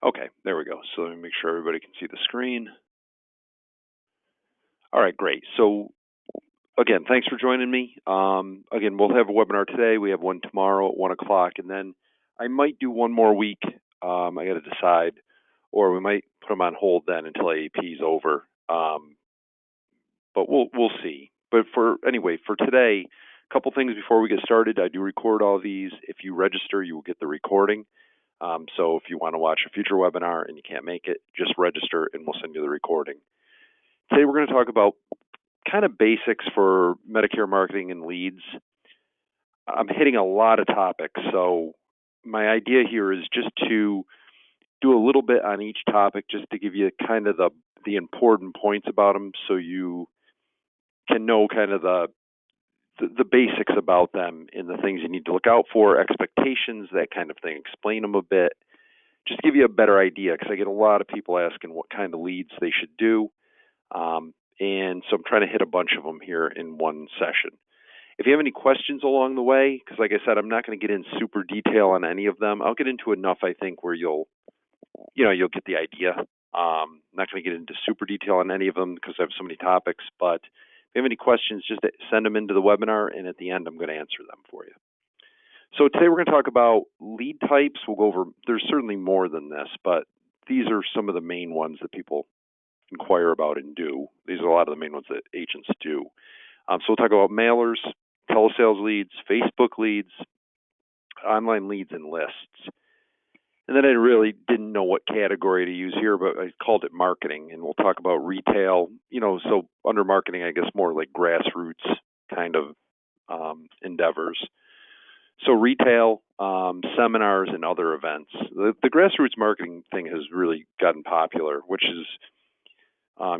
Okay, there we go. So let me make sure everybody can see the screen. All right, great. So again, thanks for joining me. Again, we'll have a webinar today. We have one tomorrow at 1 o'clock, and then I might do one more week. I got to decide, or we might put them on hold then until AAP is over. But we'll see. But for today, a couple things before we get started. I do record all these. If you register, you will get the recording. So if you want to watch a future webinar and you can't make it, just register and we'll send you the recording. Today we're going to talk about kind of basics for Medicare marketing and leads. I'm hitting a lot of topics, so my idea here is just to do a little bit on each topic, just to give you kind of the important points about them, so you can know kind of the basics about them and the things you need to look out for, expectations, that kind of thing. Explain them a bit, just to give you a better idea, because I get a lot of people asking what kind of leads they should do. And so I'm trying to hit a bunch of them here in one session. If you have any questions along the way, because like I said, I'm not going to get in super detail on any of them. I'll get into enough, I think, where you'll get the idea. I'm not going to get into super detail on any of them because I have so many topics. But if you have any questions, just send them into the webinar, and at the end, I'm going to answer them for you. So today we're going to talk about lead types. We'll go over, there's certainly more than this, but these are some of the main ones that people inquire about and do. These are a lot of the main ones that agents do. So we'll talk about mailers, telesales leads, Facebook leads, online leads, and lists. And then I really didn't know what category to use here, but I called it marketing. And we'll talk about retail, so under marketing, I guess more like grassroots kind of endeavors. So retail, seminars, and other events. The grassroots marketing thing has really gotten popular, which is,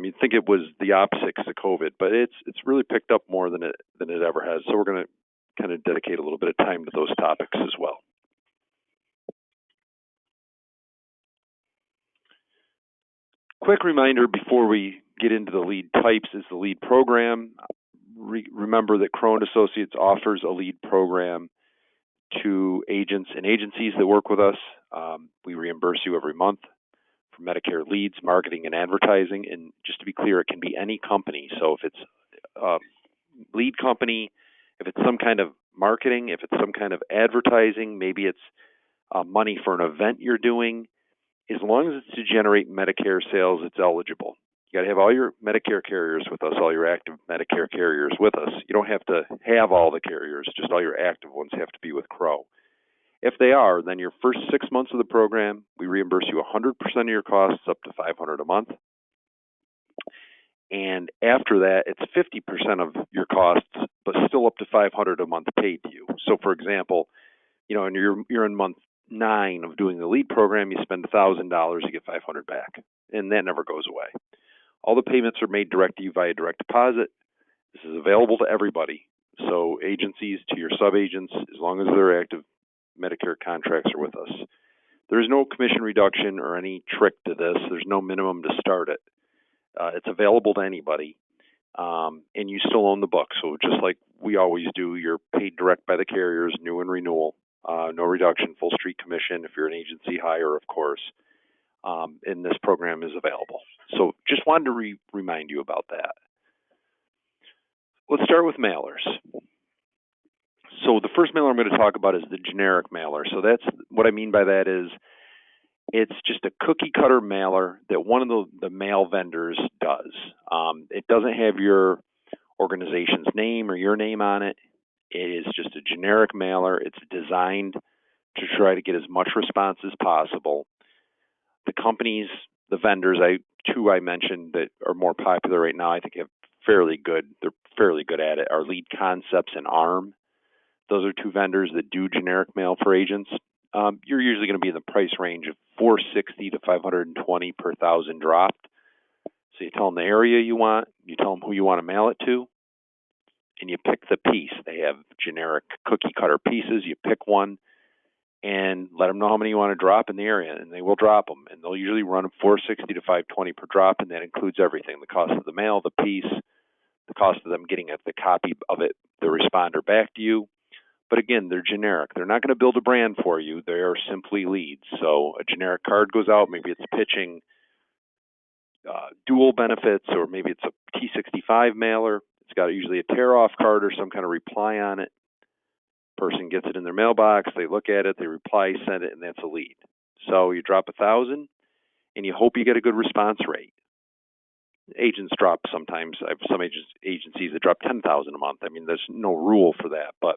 you'd think it was the opposite because of COVID, but it's really picked up more than it ever has. So we're going to kind of dedicate a little bit of time to those topics as well. Quick reminder before we get into the lead types is the lead program. Remember that Crowe & Associates offers a lead program to agents and agencies that work with us. We reimburse you every month for Medicare leads, marketing, and advertising. And just to be clear, it can be any company. So if it's a lead company, if it's some kind of marketing, if it's some kind of advertising, maybe it's money for an event you're doing, as long as it's to generate Medicare sales, it's eligible. You got to have all your Medicare carriers with us, all your active Medicare carriers with us. You don't have to have all the carriers, just all your active ones have to be with Crowe. If they are, then your first 6 months of the program, we reimburse you 100% of your costs up to $500 a month. And after that, it's 50% of your costs, but still up to $500 a month paid to you. So for example, and you're in month 9 of doing the lead program, you spend $1,000, you get $500 back, and that never goes away. All the payments are made direct to you via direct deposit. This is available to everybody. So agencies to your sub-agents, as long as they're active Medicare contracts are with us. There's no commission reduction or any trick to this. There's no minimum to start it. It's available to anybody, and you still own the book. So just like we always do, you're paid direct by the carriers, new and renewal. No reduction, full street commission if you're an agency hire, of course. And this program is available. So just wanted to remind you about that. Let's start with mailers. So the first mailer I'm going to talk about is the generic mailer. So that's what I mean by that is it's just a cookie cutter mailer that one of the mail vendors does. It doesn't have your organization's name or your name on it. It is just a generic mailer. It's designed to try to get as much response as possible. The companies, the vendors, two I mentioned that are more popular right now, I think they're fairly good at it, are Lead Concepts and ARM. Those are two vendors that do generic mail for agents. You're usually going to be in the price range of $460 to $520 per thousand dropped. So you tell them the area you want, you tell them who you want to mail it to, and you pick the piece. They have generic cookie cutter pieces. You pick one and let them know how many you want to drop in the area, and they will drop them. And they'll usually run $460 to $520 per drop, and that includes everything: the cost of the mail, the piece, the cost of them getting the copy of it, the responder back to you, But again, they're generic. They're not going to build a brand for you. They are simply leads. So a generic card goes out. Maybe it's pitching dual benefits, or maybe it's a T65 mailer. It's got usually a tear-off card or some kind of reply on it. Person gets it in their mailbox. They look at it. They reply, send it, and that's a lead. So you drop 1,000, and you hope you get a good response rate. Agents drop sometimes. I have some agencies that drop 10,000 a month. I mean, there's no rule for that, but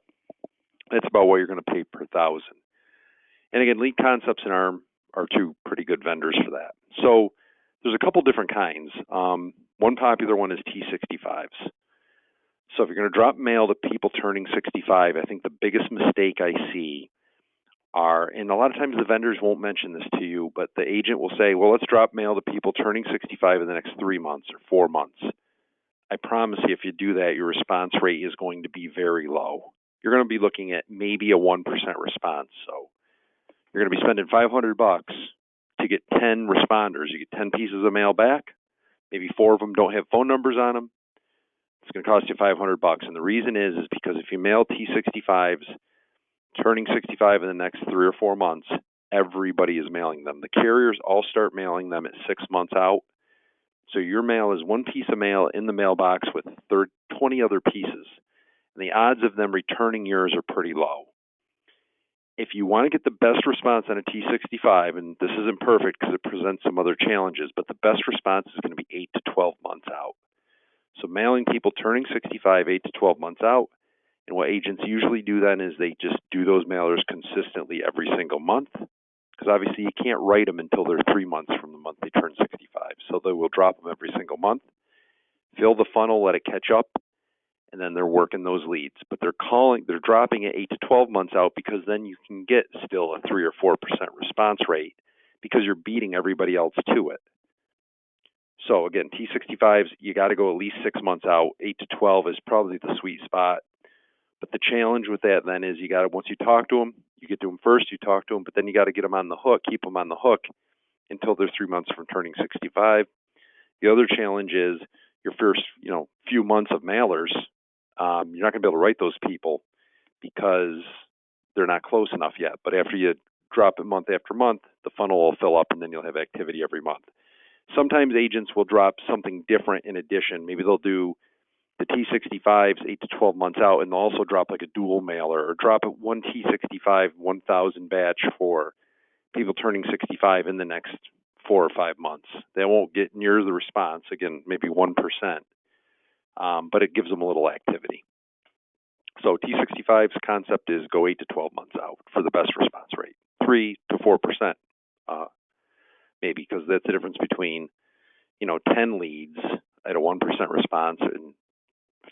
that's about what you're going to pay per 1,000. And again, Lead Concepts and ARM are two pretty good vendors for that. So there's a couple different kinds. One popular one is T65s. So if you're going to drop mail to people turning 65, I think the biggest mistake I see are, and a lot of times the vendors won't mention this to you, but the agent will say, well, let's drop mail to people turning 65 in the next 3 months or 4 months. I promise you, if you do that, your response rate is going to be very low. You're going to be looking at maybe a 1% response. So you're going to be spending $500 to get 10 responders. You get 10 pieces of mail back. Maybe 4 of them don't have phone numbers on them. It's going to cost you $500. And the reason is because if you mail T65s turning 65 in the next 3 or 4 months, everybody is mailing them. The carriers all start mailing them at 6 months out. So your mail is one piece of mail in the mailbox with 20 other pieces. And the odds of them returning yours are pretty low. If you want to get the best response on a T65, and this isn't perfect because it presents some other challenges, but the best response is going to be 8 to 12 months out. So mailing people turning 65 8 to 12 months out. And what agents usually do then is they just do those mailers consistently every single month, because obviously you can't write them until they're 3 months from the month they turn 65. So they will drop them every single month, fill the funnel, let it catch up, and then they're working those leads. But they're dropping it 8 to 12 months out, because then you can get still a 3 or 4% response rate because you're beating everybody else to it. So again, T65s, you got to go at least 6 months out. 8 to 12 is probably the sweet spot. But the challenge with that then is you got to, once you talk to them, you get to them first, you talk to them, but then you got to get them on the hook, keep them on the hook until they're 3 months from turning 65. The other challenge is your first, few months of mailers, you're not going to be able to write those people because they're not close enough yet. But after you drop it month after month, the funnel will fill up, and then you'll have activity every month. Sometimes agents will drop something different in addition. Maybe they'll do the T65s 8 to 12 months out, and they'll also drop like a dual mailer, or drop it one T65 1,000 batch for people turning 65 in the next 4 or 5 months. They won't get near the response, again, maybe 1%, but it gives them a little activity. So T65's concept is go 8 to 12 months out for the best response rate, 3 to 4%, maybe, because that's the difference between 10 leads at a 1% response and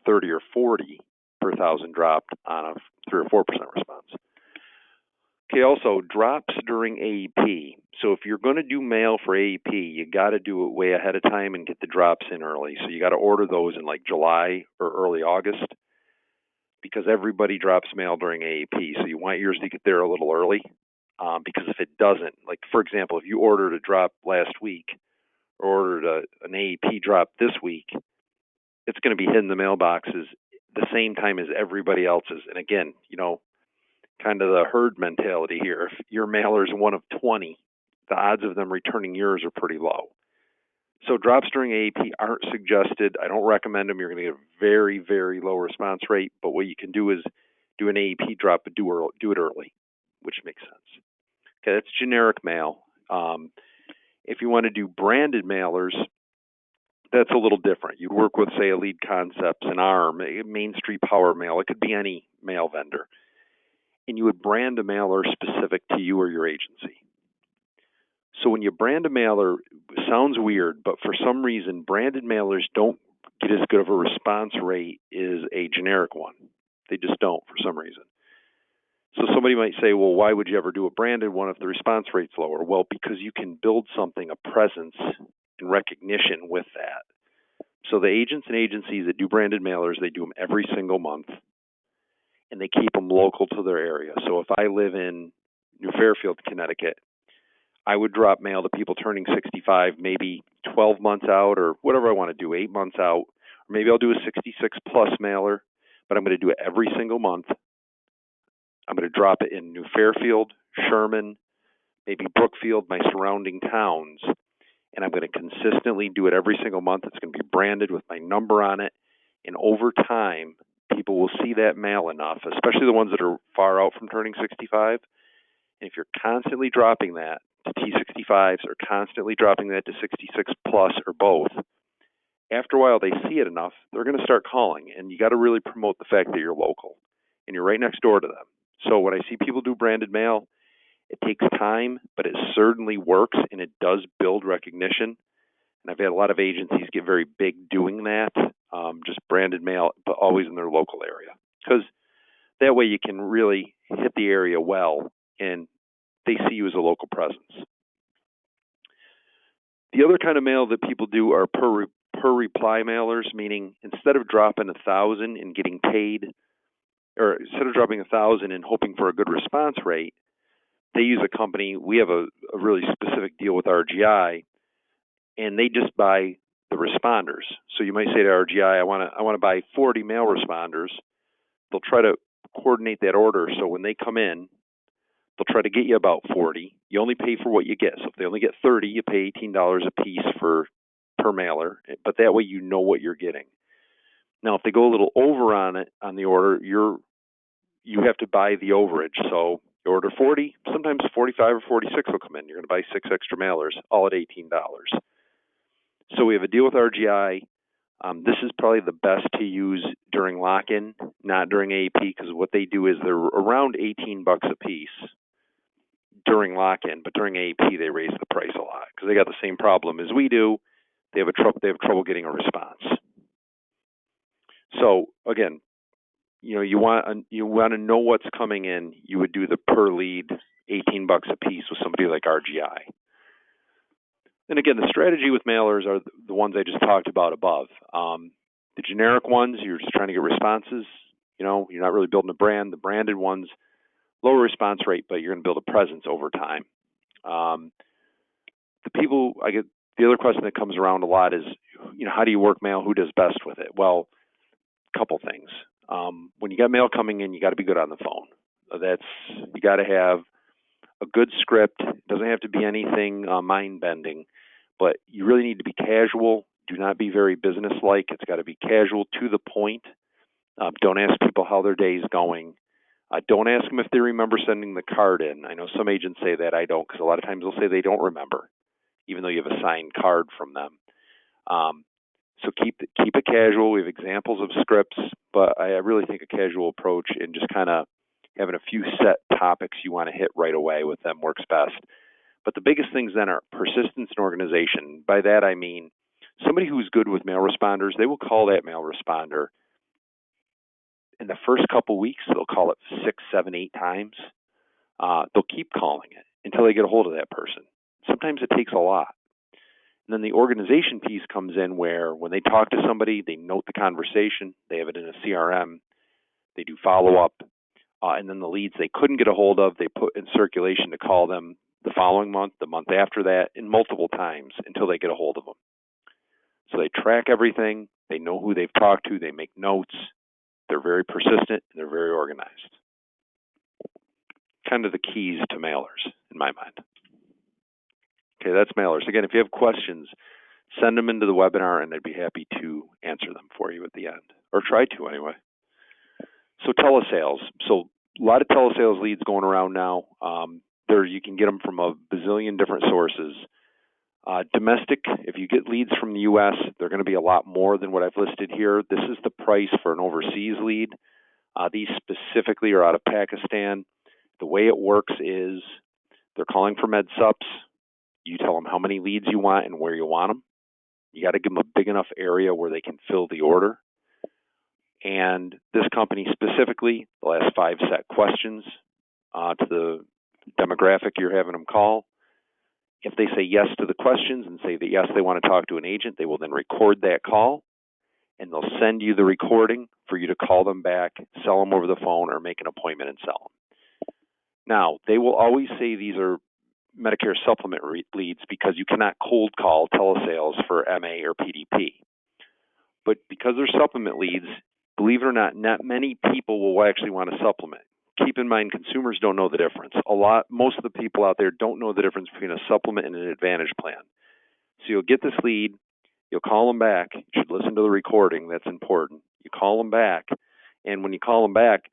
30 or 40 per 1,000 dropped on a 3 or 4% response. Okay, also drops during AEP. So if you're going to do mail for AEP, you got to do it way ahead of time and get the drops in early. So you got to order those in like July or early August, because everybody drops mail during AEP. So you want yours to get there a little early, because if it doesn't, like for example, if you ordered a drop last week or ordered an AEP drop this week, it's going to be hitting the mailboxes the same time as everybody else's. And again, kind of the herd mentality here. If your mailer is one of 20, the odds of them returning yours are pretty low. So drops during AEP aren't suggested. I don't recommend them. You're going to get a very, very low response rate. But what you can do is do an AEP drop, but do it early, which makes sense. Okay, that's generic mail. If you want to do branded mailers, that's a little different. You'd work with, say, a Lead Concepts, an ARM, a Main Street Power Mail. It could be any mail vendor. And you would brand a mailer specific to you or your agency. So when you brand a mailer, it sounds weird, but for some reason, branded mailers don't get as good of a response rate as a generic one. They just don't for some reason. So somebody might say, well, why would you ever do a branded one if the response rate's lower? Well, because you can build something, a presence and recognition with that. So the agents and agencies that do branded mailers, they do them every single month, and they keep them local to their area. So if I live in New Fairfield, Connecticut, I would drop mail to people turning 65 maybe 12 months out, or whatever I want to do, 8 months out. Or maybe I'll do a 66 plus mailer, but I'm going to do it every single month. I'm going to drop it in New Fairfield, Sherman, maybe Brookfield, my surrounding towns, and I'm going to consistently do it every single month. It's going to be branded with my number on it, and over time, people will see that mail enough, especially the ones that are far out from turning 65. And if you're constantly dropping that to T65s or constantly dropping that to 66 plus or both, after a while they see it enough, they're going to start calling. And you got to really promote the fact that you're local and you're right next door to them. So when I see people do branded mail, it takes time, but it certainly works and it does build recognition. And I've had a lot of agencies get very big doing that, just branded mail, but always in their local area. Because that way you can really hit the area well and they see you as a local presence. The other kind of mail that people do are per reply mailers, meaning instead of dropping 1,000 and getting paid, or instead of dropping 1,000 and hoping for a good response rate, they use a company. We have a really specific deal with RGI, and they just buy the responders. So you might say to RGI, I want to buy 40 mail responders. They'll try to coordinate that order so when they come in, they'll try to get you about 40. You only pay for what you get. So if they only get 30, you pay $18 a piece per mailer. But that way you know what you're getting. Now, if they go a little over on the order, you have to buy the overage. So you order 40, sometimes 45 or 46 will come in. You're going to buy 6 extra mailers, all at $18. So we have a deal with RGI. This is probably the best to use during lock-in, not during AP, because what they do is they're around $18 a piece during lock-in, but during AP they raise the price a lot because they got the same problem as we do. They have trouble getting a response. So again, you want to know what's coming in. You would do the per lead $18 a piece with somebody like RGI. And again, the strategy with mailers are the ones I just talked about above. The generic ones, you're just trying to get responses. You're not really building a brand. The branded ones, lower response rate, but you're going to build a presence over time. The other question that comes around a lot is, how do you work mail? Who does best with it? Well, a couple things. When you got mail coming in, you got to be good on the phone. You got to have a good script. It doesn't have to be anything mind-bending, but you really need to be casual. Do not be very business-like. It's got to be casual, to the point. Don't ask people how their day is going. Don't ask them if they remember sending the card in. I know some agents say that. I don't, because a lot of times they'll say they don't remember, even though you have a signed card from them. So keep it casual. We have examples of scripts, but I really think a casual approach and just kind of having a few set topics you want to hit right away with them works best. But the biggest things then are persistence and organization. By that I mean somebody who's good with mail responders, they will call that mail responder. In the first couple weeks, they'll call it 6, 7, 8 times. They'll keep calling it until they get a hold of that person. Sometimes it takes a lot. And then the organization piece comes in where when they talk to somebody, they note the conversation, they have it in a CRM, they do follow-up, and then the leads they couldn't get a hold of, they put in circulation to call them the following month, the month after that, and multiple times until they get a hold of them. So they track everything, they know who they've talked to, they make notes, they're very persistent, and they're very organized. Kind of the keys to mailers, in my mind. Okay, that's mailers. Again, if you have questions, send them into the webinar, and I'd be happy to answer them for you at the end, or try to anyway. So telesales. So a lot of telesales leads going around now. You can get them from a bazillion different sources. Domestic, if you get leads from the U.S., they're going to be a lot more than what I've listed here. This is the price for an overseas lead. These specifically are out of Pakistan. The way it works is they're calling for med sups. You tell them how many leads you want and where you want them. You got to give them a big enough area where they can fill the order. And this company specifically, they'll ask 5 set questions to the demographic you're having them call. If they say yes to the questions and say that yes, they want to talk to an agent, they will then record that call, and they'll send you the recording for you to call them back, sell them over the phone, or make an appointment and sell them. Now, they will always say these are Medicare supplement leads because you cannot cold call telesales for MA or PDP. But because they're supplement leads, believe it or not many people will actually want to supplement keep in mind, consumers don't know the difference. Most of the people out there don't know the difference between a supplement and an Advantage plan. So you'll get this lead, you'll call them back. You should listen to the recording. That's important. You call them back, and when you call them back,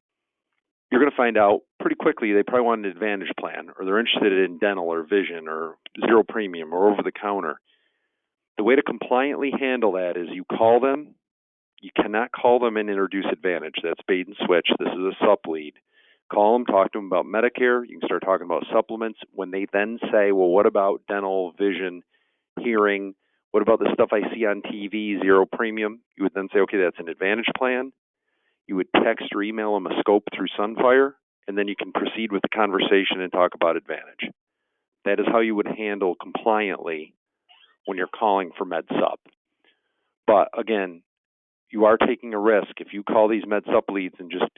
you're going to find out pretty quickly they probably want an Advantage plan, or they're interested in dental or vision or zero premium or over the counter. The way to compliantly handle that is you call them. You cannot call them and introduce Advantage. That's bait and switch. This is a sup lead. Call them, talk to them about Medicare. You can start talking about supplements. When they then say, well, what about dental, vision, hearing? What about the stuff I see on TV, zero premium? You would then say, okay, that's an Advantage plan. You would text or email them a scope through Sunfire, and then you can proceed with the conversation and talk about Advantage. That is how you would handle compliantly when you're calling for MedSup. But again, you are taking a risk. If you call these MedSup leads and just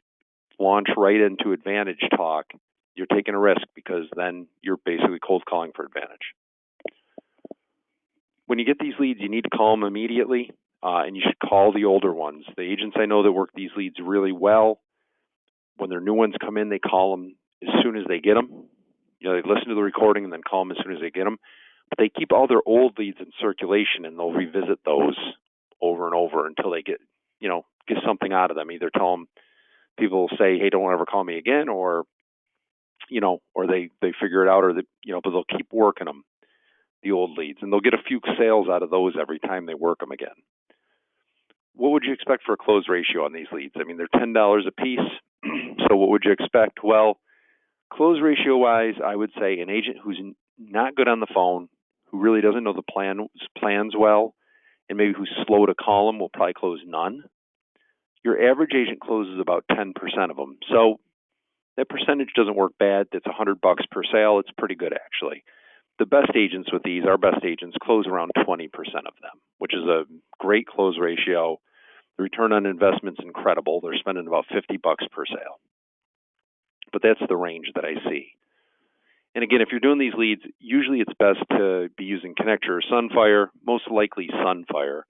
launch right into Advantage talk, you're taking a risk because then you're basically cold calling for Advantage. When you get these leads, you need to call them immediately, and you should call the older ones. The agents I know that work these leads really well, when their new ones come in, they call them as soon as they get them. They listen to the recording and then call them as soon as they get them. But they keep all their old leads in circulation, and they'll revisit those over and over until they get something out of them. Either tell them, people will say, hey, don't ever call me again, or they figure it out, or but they'll keep working them, the old leads, and they'll get a few sales out of those every time they work them again. What would you expect for a close ratio on these leads? I mean, they're $10 a piece, so what would you expect? Well, close ratio-wise, I would say an agent who's not good on the phone, who really doesn't know the plans well, and maybe who's slow to call them will probably close none. Your average agent closes about 10% of them. So that percentage doesn't work bad. That's $100 per sale. It's pretty good, actually. The best agents with these, our best agents, close around 20% of them, which is a great close ratio. The return on investment's incredible. They're spending about $50 per sale. But that's the range that I see. And again, if you're doing these leads, usually it's best to be using Connector or Sunfire, most likely Sunfire,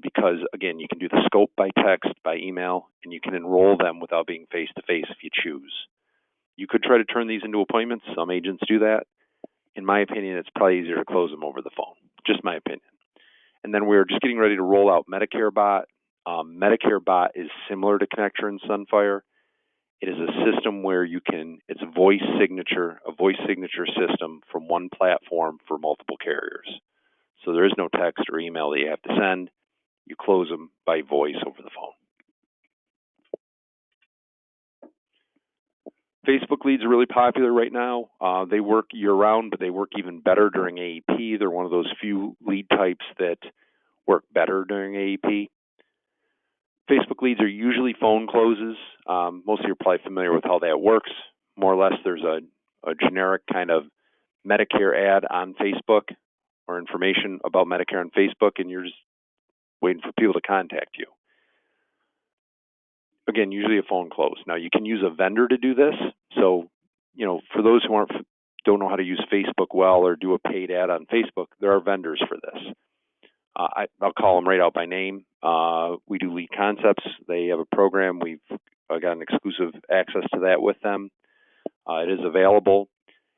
because, again, you can do the scope by text, by email, and you can enroll them without being face-to-face if you choose. You could try to turn these into appointments. Some agents do that. In my opinion, it's probably easier to close them over the phone. Just my opinion. And then we're just getting ready to roll out Medicare Bot. Medicare Bot is similar to Connector and Sunfire. It is a system where it's a voice signature system from one platform for multiple carriers. So there is no text or email that you have to send. You close them by voice over the phone. Facebook leads are really popular right now. They work year-round, but they work even better during AEP. They're one of those few lead types that work better during AEP. Facebook leads are usually phone closes. Most of you are probably familiar with how that works. More or less, there's a generic kind of Medicare ad on Facebook or information about Medicare on Facebook, and you're just waiting for people to contact you. Again, usually a phone close. Now, you can use a vendor to do this. So, for those who don't know how to use Facebook well or do a paid ad on Facebook, there are vendors for this. I'll call them right out by name. We do Lead Concepts. They have a program. We've got an exclusive access to that with them. It is available.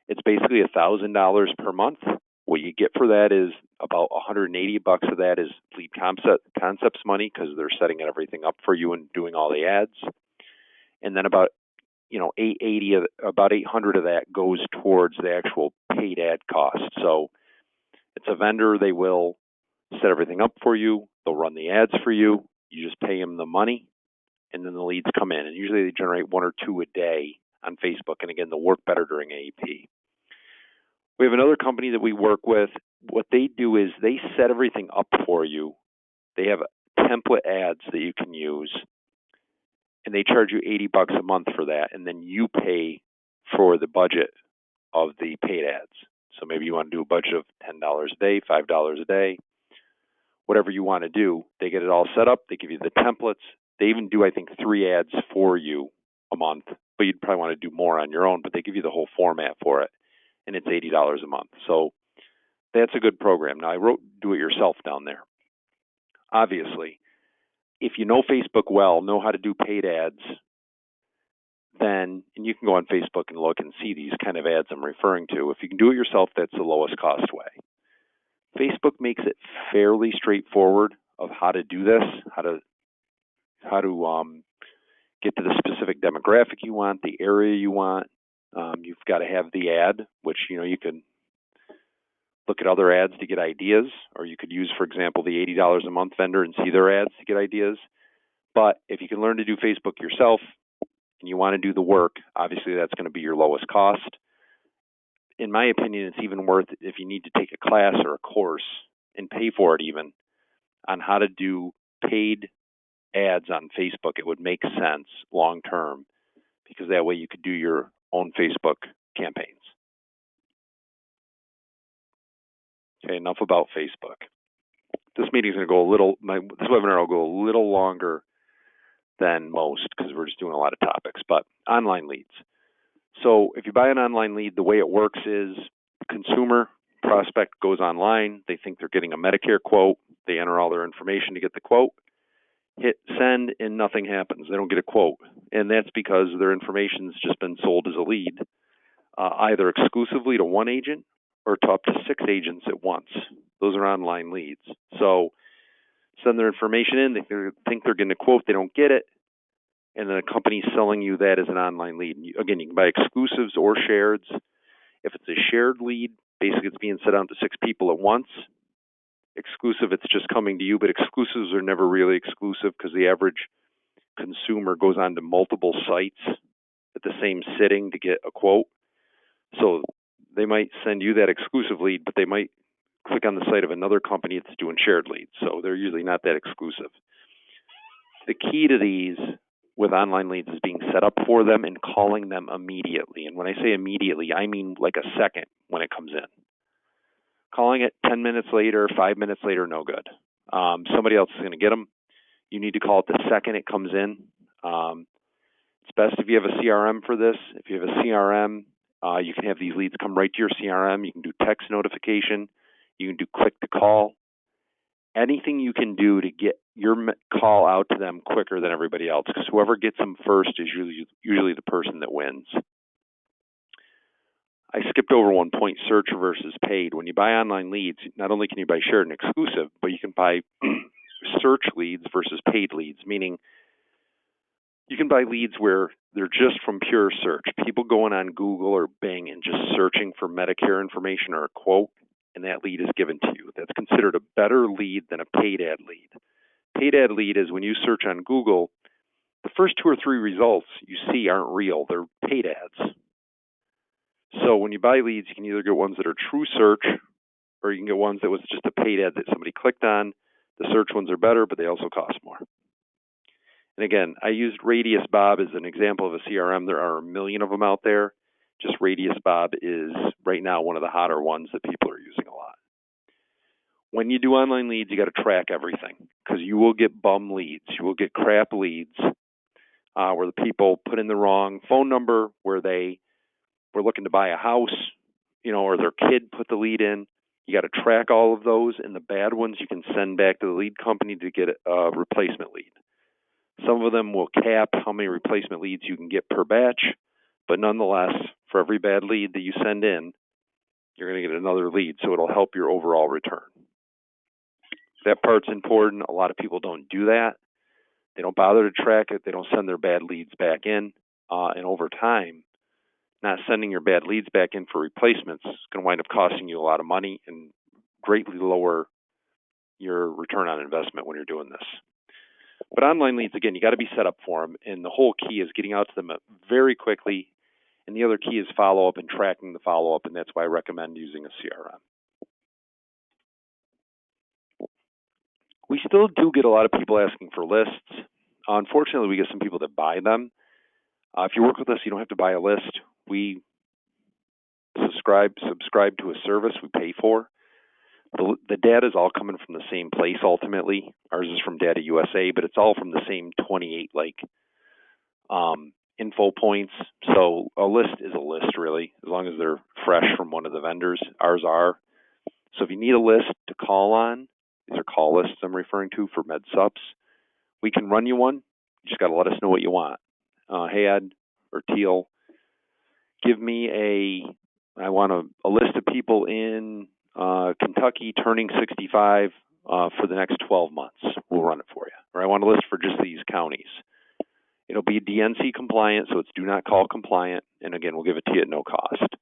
It's basically $1,000 per month. What you get for that is about $180 of that is Lead Concepts money because they're setting everything up for you and doing all the ads. And then about about $800 of that goes towards the actual paid ad cost. So it's a vendor. They will set everything up for you. They'll run the ads for you. You just pay them the money, and then the leads come in. And usually they generate one or two a day on Facebook. And again, they'll work better during AEP. We have another company that we work with. What they do is they set everything up for you. They have template ads that you can use, and they charge you $80 a month for that, and then you pay for the budget of the paid ads. So maybe you want to do a budget of $10 a day, $5 a day, whatever you want to do. They get it all set up. They give you the templates. They even do, I think, 3 ads for you a month, but you'd probably want to do more on your own, but they give you the whole format for it, and it's $80 a month. So that's a good program. Now, I wrote do-it-yourself down there. Obviously, if you know Facebook well, know how to do paid ads, then, and you can go on Facebook and look and see these kind of ads I'm referring to. If you can do it yourself, that's the lowest cost way. Facebook makes it fairly straightforward of how to do this, how to get to the specific demographic you want, the area you want. You've got to have the ad, which you can look at other ads to get ideas, or you could use, for example, the $80 a month vendor and see their ads to get ideas. But if you can learn to do Facebook yourself and you want to do the work, obviously that's going to be your lowest cost. In my opinion, it's even worth it if you need to take a class or a course and pay for it even on how to do paid ads on Facebook. It would make sense long term because that way you could do your own Facebook campaigns. Okay, enough about Facebook. This meeting's going to go this webinar will go a little longer than most because we're just doing a lot of topics, but online leads. So if you buy an online lead, the way it works is the consumer prospect goes online. They think they're getting a Medicare quote. They enter all their information to get the quote, hit send, and nothing happens. They don't get a quote. And that's because their information's just been sold as a lead, either exclusively to one agent or to up to 6 agents at once. Those are online leads. So send their information in. They think they're getting a quote. They don't get it. And then a company's selling you that as an online lead. Again, you can buy exclusives or shareds. If it's a shared lead, basically it's being sent out to 6 people at once. Exclusive, it's just coming to you, but exclusives are never really exclusive because the average consumer goes on to multiple sites at the same sitting to get a quote. So they might send you that exclusive lead, but they might click on the site of another company that's doing shared leads. So they're usually not that exclusive. The key to these with online leads is being set up for them and calling them immediately. And when I say immediately, I mean like a second when it comes in. Calling it 10 minutes later, 5 minutes later, no good. Somebody else is going to get them. You need to call it the second it comes in. It's best if you have a CRM for this. If you have a CRM, you can have these leads come right to your CRM. You can do text notification. You can do click to call. Anything you can do to get your call out to them quicker than everybody else, because whoever gets them first is usually the person that wins. I skipped over one point, search versus paid. When you buy online leads, not only can you buy shared and exclusive, but you can buy search leads versus paid leads, meaning you can buy leads where they're just from pure search. People going on Google or Bing and just searching for Medicare information or a quote, and that lead is given to you. That's considered a better lead than a paid ad lead. Paid ad lead is when you search on Google, the first 2 or 3 results you see aren't real. They're paid ads. So when you buy leads, you can either get ones that are true search, or you can get ones that was just a paid ad that somebody clicked on. The search ones are better, but they also cost more. And again, I used Radius Bob as an example of a CRM. There are a million of them out there. Just Radius Bob is right now one of the hotter ones that people are using a lot. When you do online leads, you got to track everything because you will get bum leads. You will get crap leads where the people put in the wrong phone number, where they were looking to buy a house, or their kid put the lead in. You got to track all of those, and the bad ones you can send back to the lead company to get a replacement lead. Some of them will cap how many replacement leads you can get per batch, but nonetheless, for every bad lead that you send in, you're going to get another lead, so it'll help your overall return. That part's important. A lot of people don't do that. They don't bother to track it. They don't send their bad leads back in, and over time, not sending your bad leads back in for replacements is going to wind up costing you a lot of money and greatly lower your return on investment when you're doing this. But online leads, again, you got to be set up for them, and the whole key is getting out to them very quickly, and the other key is follow-up and tracking the follow-up, and that's why I recommend using a CRM. We still do get a lot of people asking for lists. Unfortunately, we get some people that buy them. If you work with us, you don't have to buy a list. We subscribe to a service we pay for. The data is all coming from the same place ultimately. Ours is from Data USA, but it's all from the same 28 info points. So a list is a list really, as long as they're fresh from one of the vendors. Ours are. So if you need a list to call on, these are call lists I'm referring to for med subs. We can run you one. You just got to let us know what you want. Hey Ed or teal. Give me I want a list of people in Kentucky turning 65 for the next 12 months. We'll run it for you. Or I want a list for just these counties. It'll be DNC compliant, so it's do not call compliant. And again, we'll give it to you at no cost.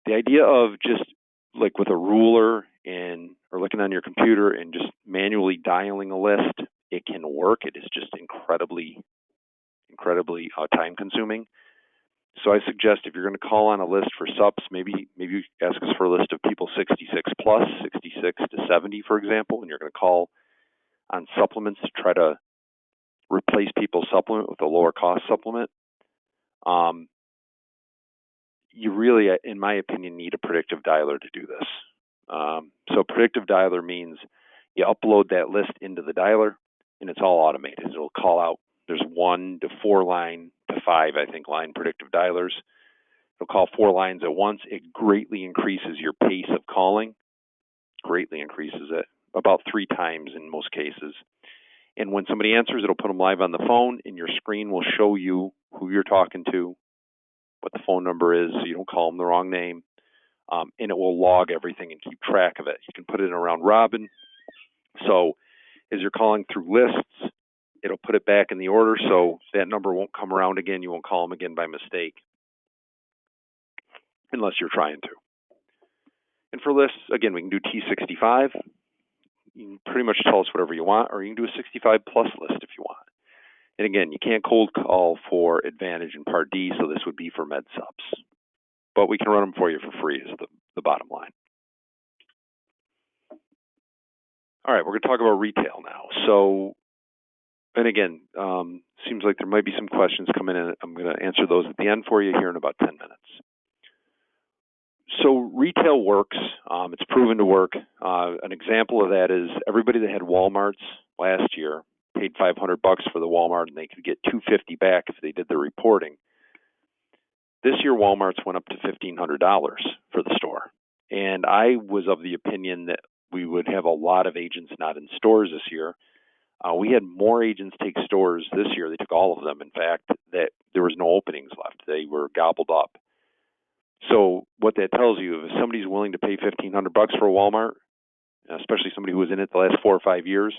The idea of just like with a ruler or looking on your computer and just manually dialing a list, it can work. It is just incredibly time consuming. So I suggest if you're going to call on a list for subs, maybe you ask us for a list of people 66 plus, 66 to 70, for example, and you're going to call on supplements to try to replace people's supplement with a lower cost supplement. You really, in my opinion, need a predictive dialer to do this. So predictive dialer means you upload that list into the dialer, and it's all automated. It'll call out. There's 1 to 4 line to 5, I think, line predictive dialers. It'll call 4 lines at once. It greatly increases your pace of calling. Greatly increases it, about 3 times in most cases. And when somebody answers, it'll put them live on the phone, and your screen will show you who you're talking to, what the phone number is, so you don't call them the wrong name. And it will log everything and keep track of it. You can put it in a round robin. So as you're calling through lists, it'll put it back in the order, so that number won't come around again. You won't call them again by mistake, unless you're trying to. And for lists, again, we can do T65. You can pretty much tell us whatever you want, or you can do a 65 plus list if you want. And again, you can't cold call for Advantage and Part D, so this would be for med subs. But we can run them for you for free is the bottom line. All right, we're going to talk about retail now. So, and again, seems like there might be some questions coming in. I'm going to answer those at the end for you here in about 10 minutes. So retail works. It's proven to work. An example of that is everybody that had Walmarts last year paid $500 for the Walmart, and they could get $250 back if they did their reporting. This year, Walmart's went up to $1,500 for the store. And I was of the opinion that we would have a lot of agents not in stores this year. We had more agents take stores this year. They took all of them, in fact, that there was no openings left. They were gobbled up. So what that tells you, if somebody's willing to pay $1,500 for a Walmart, especially somebody who was in it the last 4 or 5 years,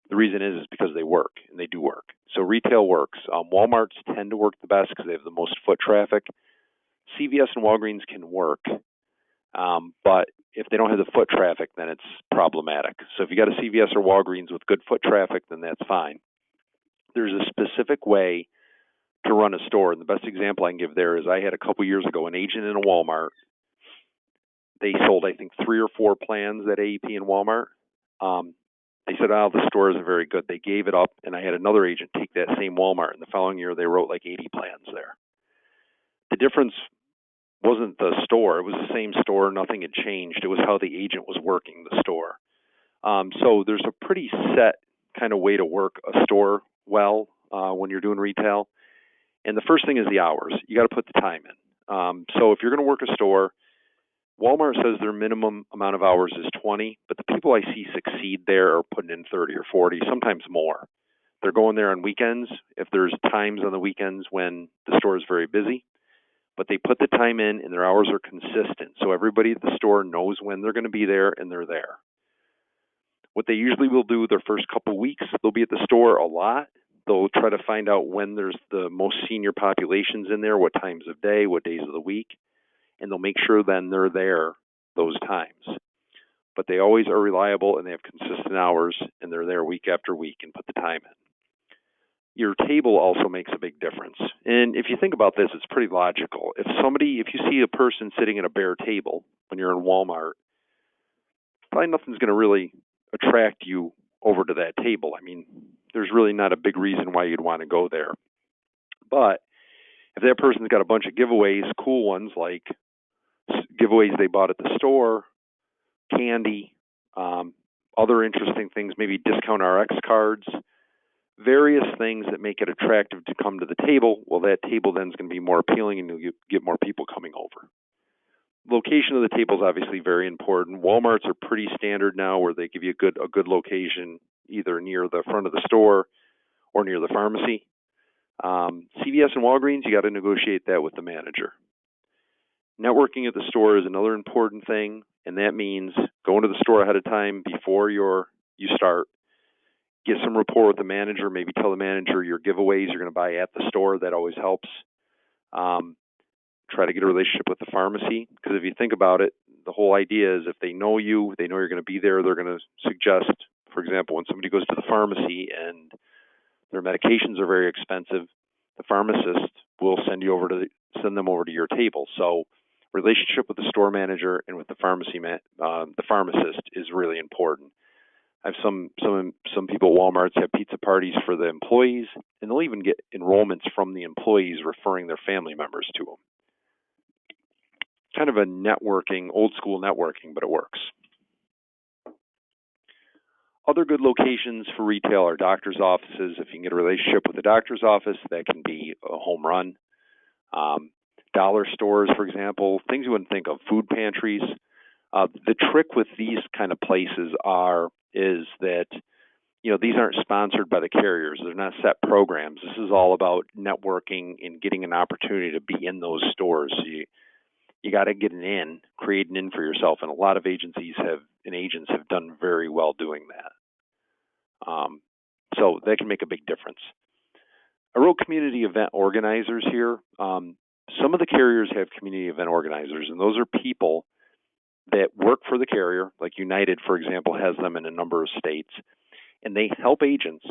the reason is because they work, and they do work. So retail works. Walmarts tend to work the best because they have the most foot traffic. CVS and Walgreens can work, but if they don't have the foot traffic, then it's problematic. So if you got a CVS or Walgreens with good foot traffic, then that's fine. There's a specific way to run a store, and the best example I can give there is I had a couple years ago an agent in a Walmart. They sold, I think, 3 or 4 plans at AEP in Walmart. They said, the store isn't very good. They gave it up, and I had another agent take that same Walmart, and the following year they wrote like 80 plans there. The difference wasn't the store. It was the same store. Nothing had changed. It was how the agent was working the store. So there's a pretty set kind of way to work a store well when you're doing retail. And the first thing is the hours. You got to put the time in. So if you're going to work a store, Walmart says their minimum amount of hours is 20, but the people I see succeed there are putting in 30 or 40, sometimes more. They're going there on weekends if there's times on the weekends when the store is very busy. But they put the time in and their hours are consistent. So everybody at the store knows when they're going to be there and they're there. What they usually will do their first couple of weeks, they'll be at the store a lot. They'll try to find out when there's the most senior populations in there, what times of day, what days of the week. And they'll make sure then they're there those times. But they always are reliable and they have consistent hours and they're there week after week and put the time in. Your table also makes a big difference. And if you think about this, it's pretty logical. If you see a person sitting at a bare table when you're in Walmart, probably nothing's going to really attract you over to that table. I mean, there's really not a big reason why you'd want to go there. But if that person's got a bunch of giveaways, cool ones like giveaways they bought at the store, candy, other interesting things, maybe discount RX cards, various things that make it attractive to come to the table, well, that table then is going to be more appealing and you'll get more people coming over. Location of the table is obviously very important. Walmarts are pretty standard now where they give you a good location either near the front of the store or near the pharmacy. CVS and Walgreens, you got to negotiate that with the manager. Networking at the store is another important thing, and that means going to the store ahead of time before you start. Get some rapport with the manager. Maybe tell the manager your giveaways you're going to buy at the store. That always helps. Try to get a relationship with the pharmacy, because if you think about it, the whole idea is if they know you, they know you're going to be there, they're going to suggest, for example, when somebody goes to the pharmacy and their medications are very expensive, the pharmacist will send them over to your table. So relationship with the store manager and with the the pharmacist is really important. I have some people at Walmart have pizza parties for the employees, and they'll even get enrollments from the employees referring their family members to them. Kind of a networking, old school networking, but it works. Other good locations for retail are doctor's offices. If you can get a relationship with the doctor's office, that can be a home run. Dollar stores, for example, things you wouldn't think of, food pantries. The trick with these kind of places is that, these aren't sponsored by the carriers. They're not set programs. This is all about networking and getting an opportunity to be in those stores. So you got to get create an in for yourself, and a lot of agencies and agents have done very well doing that. So that can make a big difference. I wrote community event organizers here. Some of the carriers have community event organizers, and those are people that work for the carrier, like United, for example, has them in a number of states, and they help agents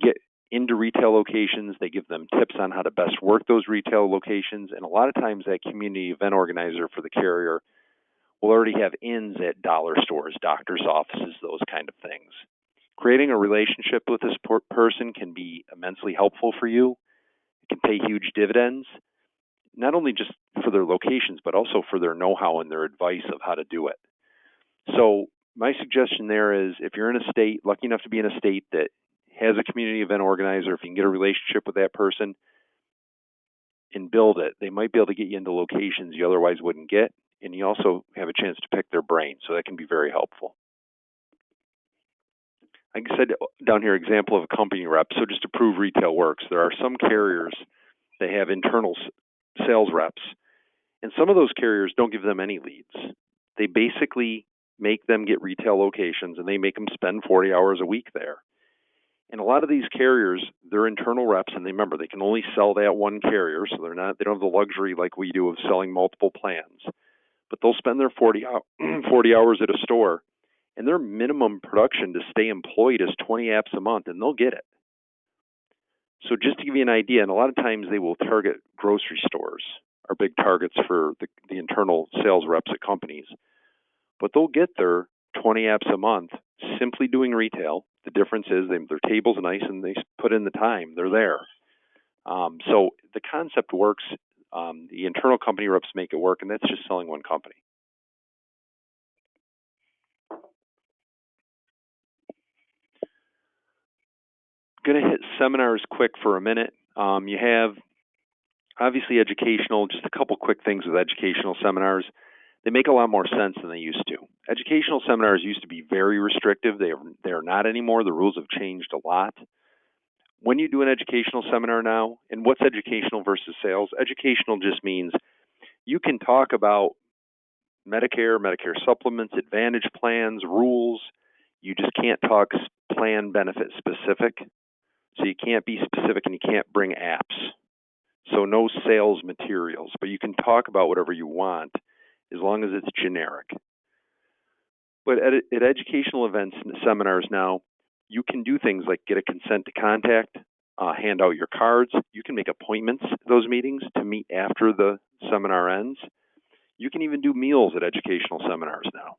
get into retail locations. They give them tips on how to best work those retail locations, and a lot of times that community event organizer for the carrier will already have ins at dollar stores, doctor's offices, those kind of things. Creating a relationship with this person can be immensely helpful for you. It can pay huge dividends, not only just for their locations, but also for their know-how and their advice of how to do it. So my suggestion there is, if you're in a state, lucky enough to be in a state that has a community event organizer, if you can get a relationship with that person and build it, they might be able to get you into locations you otherwise wouldn't get, and you also have a chance to pick their brain, so that can be very helpful. Like I said down here, example of a company rep. So just to prove retail works, there are some carriers that have internal sales reps, and some of those carriers don't give them any leads. They basically make them get retail locations, and they make them spend 40 hours a week there. And a lot of these carriers, they're internal reps, and remember, they can only sell that one carrier, so they don't have the luxury like we do of selling multiple plans. But they'll spend their 40 hours at a store, and their minimum production to stay employed is 20 apps a month, and they'll get it. So just to give you an idea, and a lot of times they will target grocery stores, are big targets for the internal sales reps at companies. But they'll get their 20 apps a month simply doing retail. The difference is their table's nice and they put in the time. They're there. So the concept works. The internal company reps make it work, and that's just selling one company. Going to hit seminars quick for a minute. You have obviously educational, just a couple quick things with educational seminars. They make a lot more sense than they used to. Educational seminars used to be very restrictive. They are not anymore. The rules have changed a lot. When you do an educational seminar now, and what's educational versus sales? Educational just means you can talk about Medicare, Medicare supplements, Advantage plans, rules. You just can't talk plan benefit specific. So you can't be specific, and you can't bring apps. So no sales materials, but you can talk about whatever you want as long as it's generic. But at educational events and seminars now, you can do things like get a consent to contact, hand out your cards. You can make appointments at those meetings to meet after the seminar ends. You can even do meals at educational seminars now.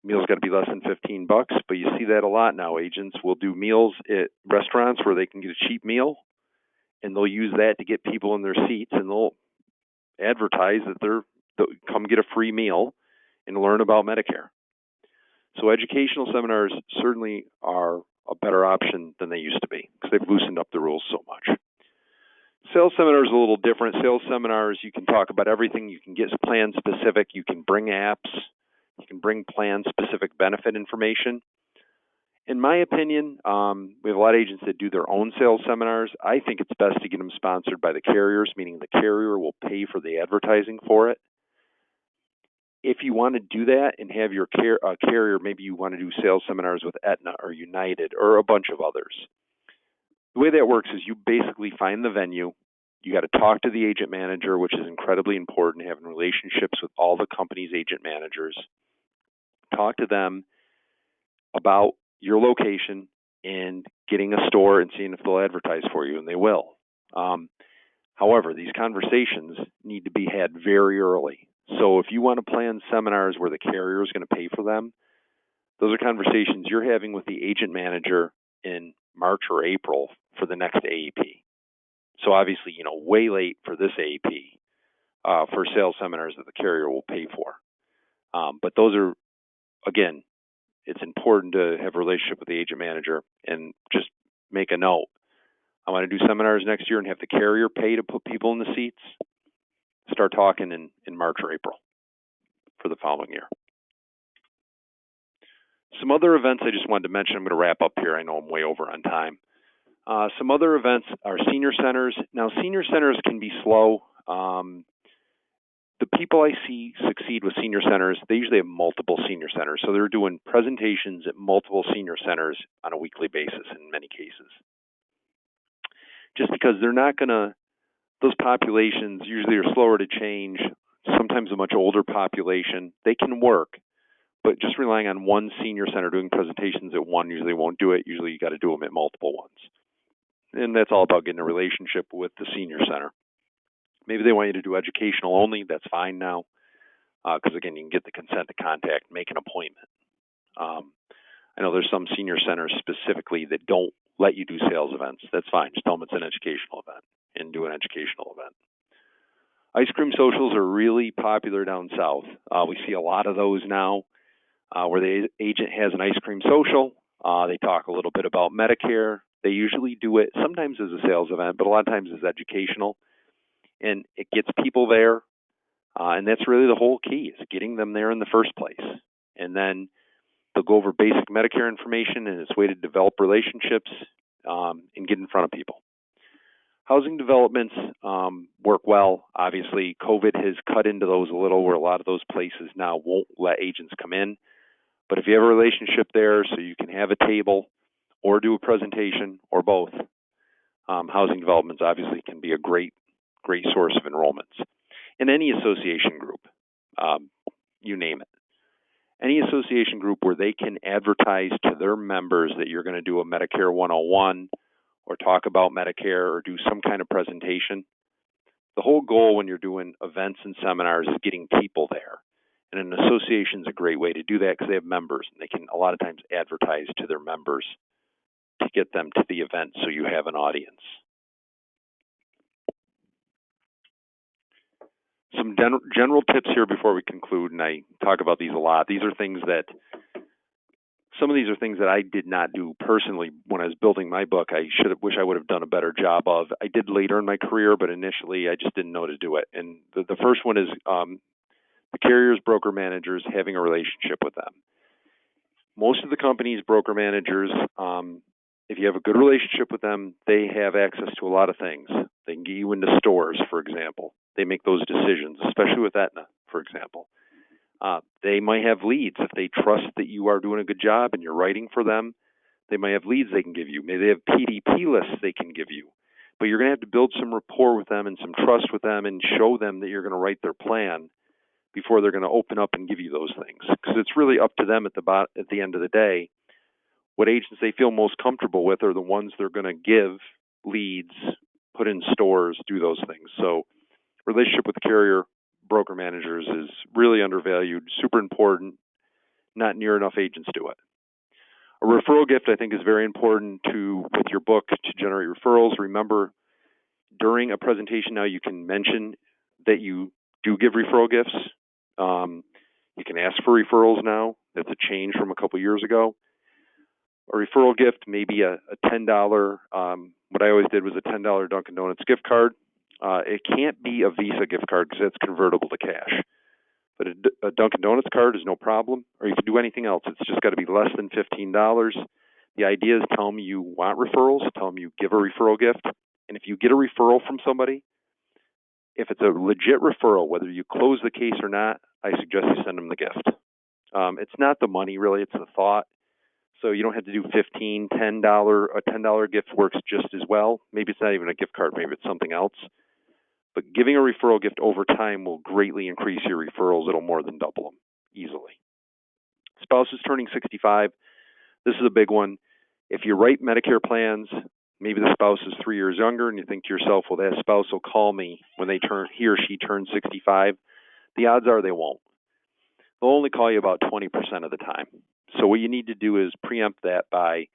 Meals got to be less than $15, but you see that a lot now. Agents will do meals at restaurants where they can get a cheap meal, and they'll use that to get people in their seats, and they'll advertise that they'll come get a free meal and learn about Medicare. So educational seminars certainly are a better option than they used to be because they've loosened up the rules so much. Sales seminars are a little different. Sales seminars, you can talk about everything. You can get plan specific. You can bring apps. You can bring plan specific benefit information. In my opinion, we have a lot of agents that do their own sales seminars. I think it's best to get them sponsored by the carriers, meaning the carrier will pay for the advertising for it. If you want to do that and have your carrier, maybe you want to do sales seminars with Aetna or United or a bunch of others. The way that works is you basically find the venue. You got to talk to the agent manager, which is incredibly important, having relationships with all the company's agent managers. Talk to them about your location and getting a store and seeing if they'll advertise for you, and they will. However, these conversations need to be had very early. So if you want to plan seminars where the carrier is going to pay for them, those are conversations you're having with the agent manager in March or April for the next AEP. So obviously, way late for this AEP for sales seminars that the carrier will pay for. But those are, again, it's important to have a relationship with the agent manager and just make a note. I want to do seminars next year and have the carrier pay to put people in the seats. Start talking in March or April for the following year. Some other events I just wanted to mention. I'm going to wrap up here. I know I'm way over on time. Some other events are senior centers. Now, senior centers can be slow. The people I see succeed with senior centers, they usually have multiple senior centers. So they're doing presentations at multiple senior centers on a weekly basis in many cases. Just because they're not going to, those populations usually are slower to change, sometimes a much older population. They can work, but just relying on one senior center doing presentations at one usually won't do it. Usually you got to do them at multiple ones. And that's all about getting a relationship with the senior center. Maybe they want you to do educational only. That's fine now, because again, you can get the consent to contact, make an appointment. I know there's some senior centers specifically that don't let you do sales events. That's fine. Just tell them it's an educational event and do an educational event. Ice cream socials are really popular down south. We see a lot of those now where the agent has an ice cream social. They talk a little bit about Medicare. They usually do it sometimes as a sales event, but a lot of times as educational. And it gets people there, and that's really the whole key, is getting them there in the first place. And then they'll go over basic Medicare information and its way to develop relationships and get in front of people. Housing developments work well. Obviously, COVID has cut into those a little, where a lot of those places now won't let agents come in. But if you have a relationship there so you can have a table or do a presentation or both, housing developments obviously can be a great source of enrollments. In any association group, you name it. Any association group where they can advertise to their members that you're going to do a Medicare 101 or talk about Medicare or do some kind of presentation. The whole goal when you're doing events and seminars is getting people there. And an association is a great way to do that because they have members, and they can a lot of times advertise to their members to get them to the event so you have an audience. Some general tips here before we conclude, and I talk about these a lot. Some of these are things that I did not do personally when I was building my book. I wish I would have done a better job of. I did later in my career, but initially I just didn't know to do it. And the first one is the carriers, broker managers, having a relationship with them. Most of the companies, broker managers, if you have a good relationship with them, they have access to a lot of things. They can get you into stores, for example. They make those decisions, especially with Aetna, for example. They might have leads. If they trust that you are doing a good job and you're writing for them, they might have leads they can give you. Maybe they have PDP lists they can give you. But you're going to have to build some rapport with them and some trust with them and show them that you're going to write their plan before they're going to open up and give you those things. Because it's really up to them at the end of the day. What agents they feel most comfortable with are the ones they're going to give leads, put in stores, do those things. So relationship with the carrier, broker managers is really undervalued, super important. Not near enough agents do it. A referral gift, I think, is very important with your book to generate referrals. Remember, during a presentation now, you can mention that you do give referral gifts. You can ask for referrals now. That's a change from a couple years ago. A referral gift, maybe a $10, what I always did was a $10 Dunkin' Donuts gift card. It can't be a Visa gift card because that's convertible to cash. But a Dunkin' Donuts card is no problem, or you can do anything else. It's just got to be less than $15. The idea is tell them you want referrals, tell them you give a referral gift, and if you get a referral from somebody, if it's a legit referral, whether you close the case or not, I suggest you send them the gift. It's not the money, really, it's the thought. So you don't have to do $15, $10. A $10 gift works just as well. Maybe it's not even a gift card, maybe it's something else. But giving a referral gift over time will greatly increase your referrals. It'll more than double them easily. Spouses turning 65, this is a big one. If you write Medicare plans, maybe the spouse is 3 years younger, and you think to yourself, well, that spouse will call me when he or she turns 65. The odds are they won't. They'll only call you about 20% of the time. So what you need to do is preempt that by,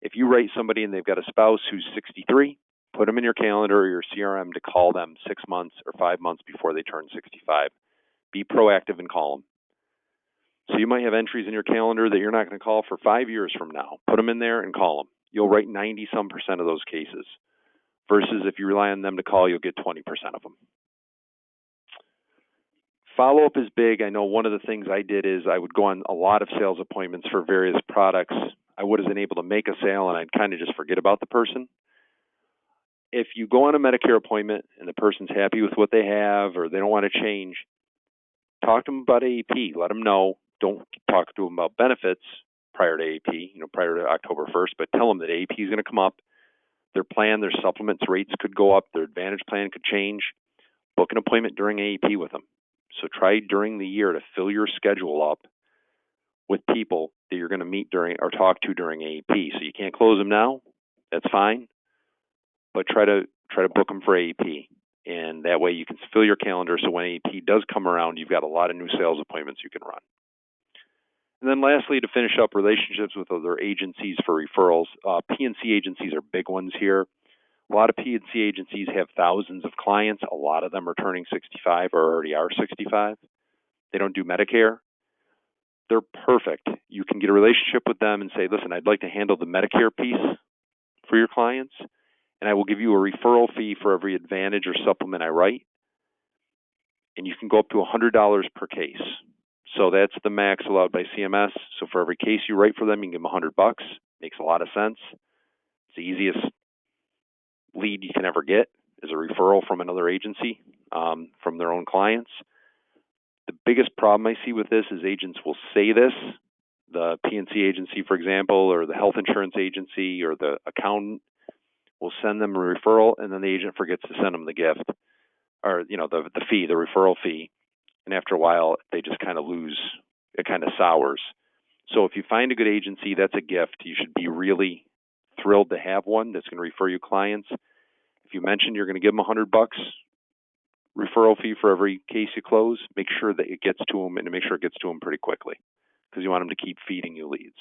if you write somebody and they've got a spouse who's 63, put them in your calendar or your CRM to call them 6 months or 5 months before they turn 65. Be proactive and call them. So you might have entries in your calendar that you're not going to call for 5 years from now. Put them in there and call them. You'll write 90-some% of those cases, versus if you rely on them to call, you'll get 20% of them. Follow-up is big. I know one of the things I did is I would go on a lot of sales appointments for various products. I would have been able to make a sale, and I'd kind of just forget about the person. If you go on a Medicare appointment and the person's happy with what they have or they don't want to change, talk to them about AEP. Let them know. Don't talk to them about benefits prior to AEP, prior to October 1st, but tell them that AEP is going to come up. Their plan, their supplements rates could go up. Their Advantage plan could change. Book an appointment during AEP with them. So try during the year to fill your schedule up with people that you're going to meet during or talk to during AEP. So you can't close them now. That's fine. But try to book them for AEP. And that way you can fill your calendar so when AEP does come around, you've got a lot of new sales appointments you can run. And then lastly, to finish up, relationships with other agencies for referrals. P&C agencies are big ones here. A lot of P&C agencies have thousands of clients. A lot of them are turning 65 or already are 65. They don't do Medicare. They're perfect. You can get a relationship with them and say, listen, I'd like to handle the Medicare piece for your clients, and I will give you a referral fee for every Advantage or supplement I write. And you can go up to $100 per case. So that's the max allowed by CMS. So for every case you write for them, you can give them $100. Makes a lot of sense. It's the easiest lead you can ever get is a referral from another agency, from their own clients. The biggest problem I see with this is agents will say this, the P&C agency, for example, or the health insurance agency or the accountant will send them a referral, and then the agent forgets to send them the gift or, the fee, the referral fee. And after a while, they just kind of lose, it kind of sours. So if you find a good agency, that's a gift. You should be really thrilled to have one that's going to refer you clients. If you mentioned you're going to give them $100 referral fee for every case you close, make sure that it gets to them and make sure it gets to them pretty quickly because you want them to keep feeding you leads.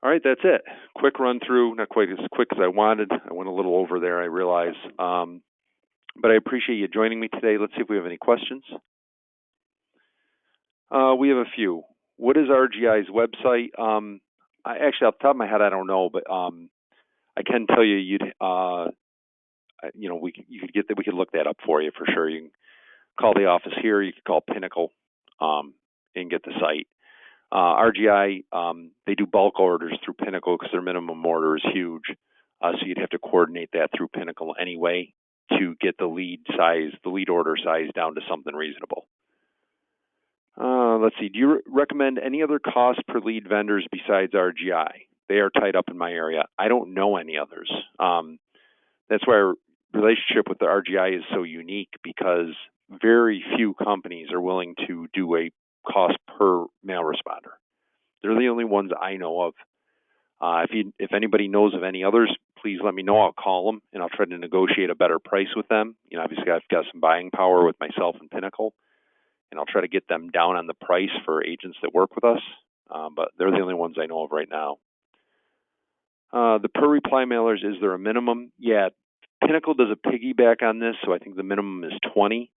All right, that's it. Quick run through, not quite as quick as I wanted. I went a little over there, I realize. But I appreciate you joining me today. Let's see if we have any questions. We have a few. What is RGI's website? Actually, off the top of my head, I don't know, but I can tell you, we could look that up for you for sure. You can call the office here. You could call Pinnacle and get the site. RGI, they do bulk orders through Pinnacle because their minimum order is huge. So you'd have to coordinate that through Pinnacle anyway to get the lead order size down to something reasonable. Let's see. Do you recommend any other cost per lead vendors besides RGI? They are tied up in my area. I don't know any others. That's why our relationship with the RGI is so unique because very few companies are willing to do a cost per mail responder. They're the only ones I know of. If anybody knows of any others, please let me know. I'll call them and I'll try to negotiate a better price with them. Obviously I've got some buying power with myself and Pinnacle, and I'll try to get them down on the price for agents that work with us. But they're the only ones I know of right now. The per reply mailers, is there a minimum? Yeah, Pinnacle does a piggyback on this, so I think the minimum is 20.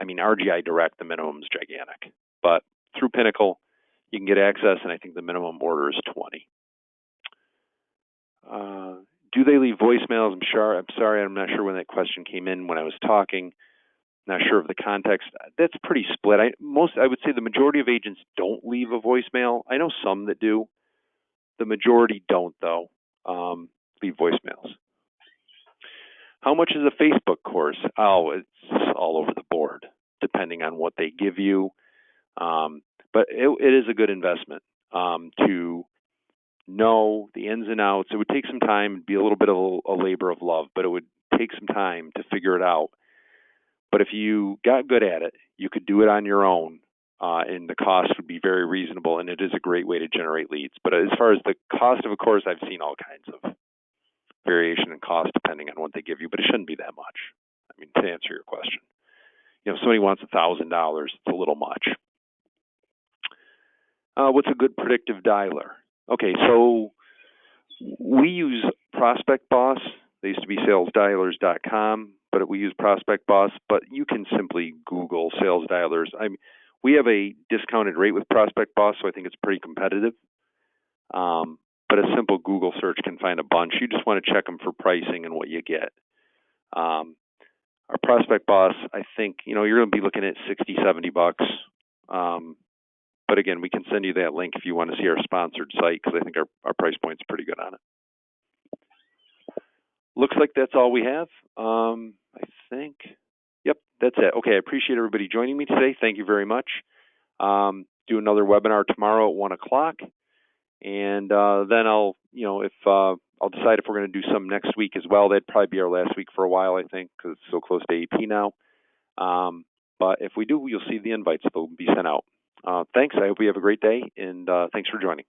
RGI Direct, the minimum is gigantic. But through Pinnacle, you can get access, and I think the minimum order is 20. Do they leave voicemails? I'm sorry, I'm not sure when that question came in when I was talking. Not sure of the context. That's pretty split. I would say the majority of agents don't leave a voicemail. I know some that do. The majority don't, though, leave voicemails. How much is a Facebook course? Oh, it's all over the board, depending on what they give you. But it is a good investment to know the ins and outs. It would take some time, be a little bit of a labor of love, but it would take some time to figure it out. But if you got good at it, you could do it on your own, and the cost would be very reasonable, and it is a great way to generate leads. But as far as the cost of a course, I've seen all kinds of variation in cost depending on what they give you, but it shouldn't be that much. I mean, to answer your question, if somebody wants $1,000, it's a little much. What's a good predictive dialer? Okay, so we use Prospect Boss. They used to be salesdialers.com, but we use Prospect Boss. But you can simply Google sales dialers. We have a discounted rate with Prospect Boss, so I think it's pretty competitive. But a simple Google search can find a bunch. You just want to check them for pricing and what you get. Our Prospect Boss, I think, you're going to be looking at $60-$70. But again, we can send you that link if you want to see our sponsored site, because I think our price point's pretty good on it. Looks like that's all we have. I think. Yep, that's it. Okay, I appreciate everybody joining me today. Thank you very much. Do another webinar tomorrow at 1 o'clock. And then I'll decide if we're going to do some next week as well. That'd probably be our last week for a while, I think, because it's so close to AP now. But if we do, you'll see the invites. They'll be sent out. Thanks. I hope you have a great day, and thanks for joining.